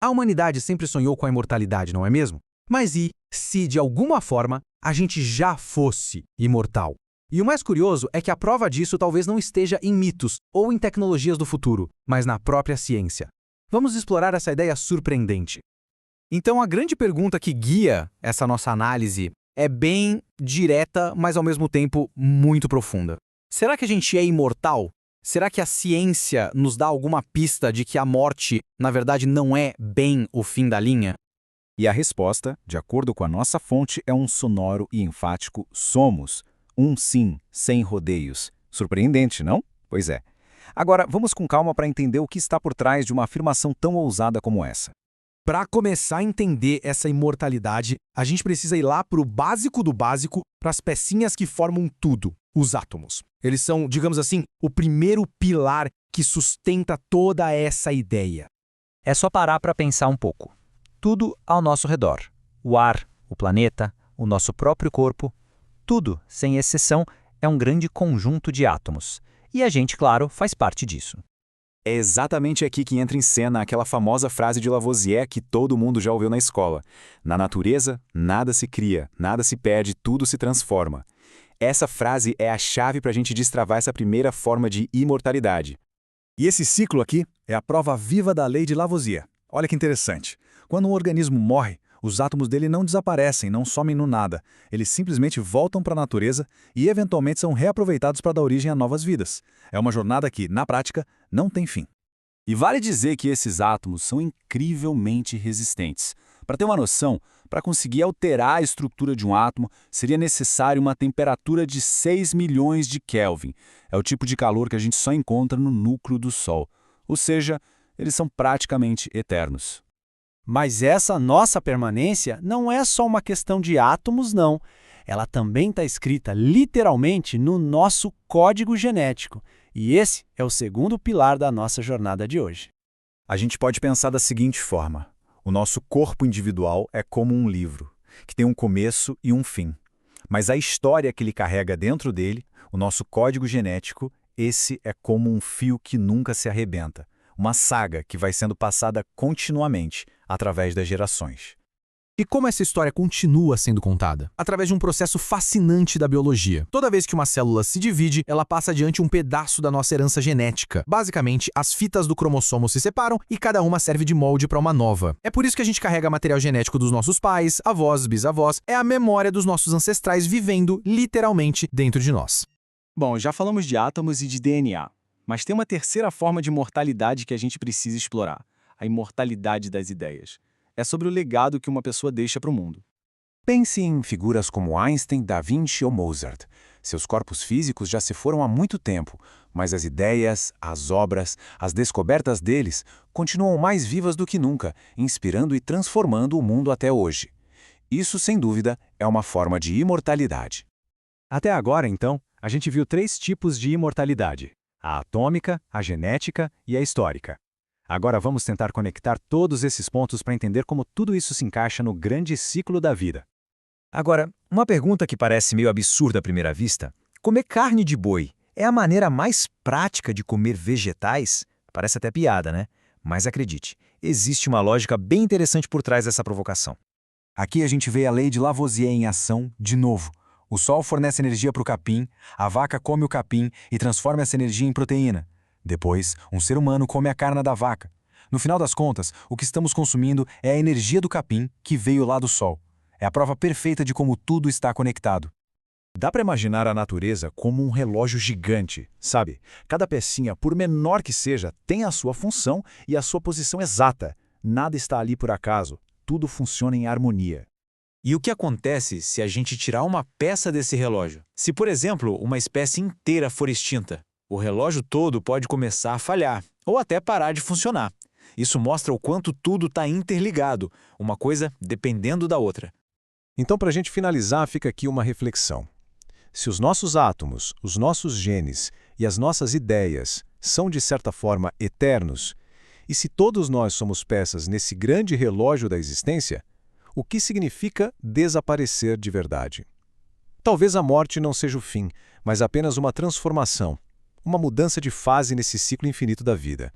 A humanidade sempre sonhou com a imortalidade, não é mesmo? Mas e se, de alguma forma, a gente já fosse imortal? E o mais curioso é que a prova disso talvez não esteja em mitos ou em tecnologias do futuro, mas na própria ciência. Vamos explorar essa ideia surpreendente. Então, a grande pergunta que guia essa nossa análise é bem direta, mas ao mesmo tempo muito profunda. Será que a gente é imortal? Será que a ciência nos dá alguma pista de que a morte, na verdade, não é bem o fim da linha? E a resposta, de acordo com a nossa fonte, é um sonoro e enfático somos. Um sim, sem rodeios. Surpreendente, não? Pois é. Agora, vamos com calma para entender o que está por trás de uma afirmação tão ousada como essa. Para começar a entender essa imortalidade, a gente precisa ir lá para o básico do básico, para as pecinhas que formam tudo, os átomos. Eles são, digamos assim, o primeiro pilar que sustenta toda essa ideia. É só parar para pensar um pouco. Tudo ao nosso redor. O ar, o planeta, o nosso próprio corpo. Tudo, sem exceção, é um grande conjunto de átomos. E a gente, claro, faz parte disso. É exatamente aqui que entra em cena aquela famosa frase de Lavoisier que todo mundo já ouviu na escola. Na natureza, nada se cria, nada se perde, tudo se transforma. Essa frase é a chave para a gente destravar essa primeira forma de imortalidade. E esse ciclo aqui é a prova viva da lei de Lavoisier. Olha que interessante. Quando um organismo morre, os átomos dele não desaparecem, não somem no nada. Eles simplesmente voltam para a natureza e eventualmente são reaproveitados para dar origem a novas vidas. É uma jornada que, na prática, não tem fim. E vale dizer que esses átomos são incrivelmente resistentes. Para ter uma noção, para conseguir alterar a estrutura de um átomo, seria necessário uma temperatura de 6 milhões de Kelvin. É o tipo de calor que a gente só encontra no núcleo do Sol. Ou seja, eles são praticamente eternos. Mas essa nossa permanência não é só uma questão de átomos, não. Ela também está escrita literalmente no nosso código genético. E esse é o segundo pilar da nossa jornada de hoje. A gente pode pensar da seguinte forma. O nosso corpo individual é como um livro, que tem um começo e um fim. Mas a história que ele carrega dentro dele, o nosso código genético, esse é como um fio que nunca se arrebenta. Uma saga que vai sendo passada continuamente, através das gerações. E como essa história continua sendo contada? Através de um processo fascinante da biologia. Toda vez que uma célula se divide, ela passa adiante um pedaço da nossa herança genética. Basicamente, as fitas do cromossomo se separam e cada uma serve de molde para uma nova. É por isso que a gente carrega material genético dos nossos pais, avós, bisavós. É a memória dos nossos ancestrais vivendo, literalmente, dentro de nós. Bom, já falamos de átomos e de DNA. Mas tem uma terceira forma de imortalidade que a gente precisa explorar. A imortalidade das ideias. É sobre o legado que uma pessoa deixa para o mundo. Pense em figuras como Einstein, Da Vinci ou Mozart. Seus corpos físicos já se foram há muito tempo, mas as ideias, as obras, as descobertas deles continuam mais vivas do que nunca, inspirando e transformando o mundo até hoje. Isso, sem dúvida, é uma forma de imortalidade. Até agora, então, a gente viu 3 tipos de imortalidade: a atômica, a genética e a histórica. Agora vamos tentar conectar todos esses pontos para entender como tudo isso se encaixa no grande ciclo da vida. Agora, uma pergunta que parece meio absurda à primeira vista: comer carne de boi é a maneira mais prática de comer vegetais? Parece até piada, né? Mas acredite, existe uma lógica bem interessante por trás dessa provocação. Aqui a gente vê a lei de Lavoisier em ação de novo. O sol fornece energia para o capim, a vaca come o capim e transforma essa energia em proteína. Depois, um ser humano come a carne da vaca. No final das contas, o que estamos consumindo é a energia do capim que veio lá do sol. É a prova perfeita de como tudo está conectado. Dá para imaginar a natureza como um relógio gigante, sabe? Cada pecinha, por menor que seja, tem a sua função e a sua posição exata. Nada está ali por acaso. Tudo funciona em harmonia. E o que acontece se a gente tirar uma peça desse relógio? Se, por exemplo, uma espécie inteira for extinta, o relógio todo pode começar a falhar, ou até parar de funcionar. Isso mostra o quanto tudo está interligado, uma coisa dependendo da outra. Então, para a gente finalizar, fica aqui uma reflexão. Se os nossos átomos, os nossos genes e as nossas ideias são, de certa forma, eternos, e se todos nós somos peças nesse grande relógio da existência, o que significa desaparecer de verdade? Talvez a morte não seja o fim, mas apenas uma transformação, uma mudança de fase nesse ciclo infinito da vida.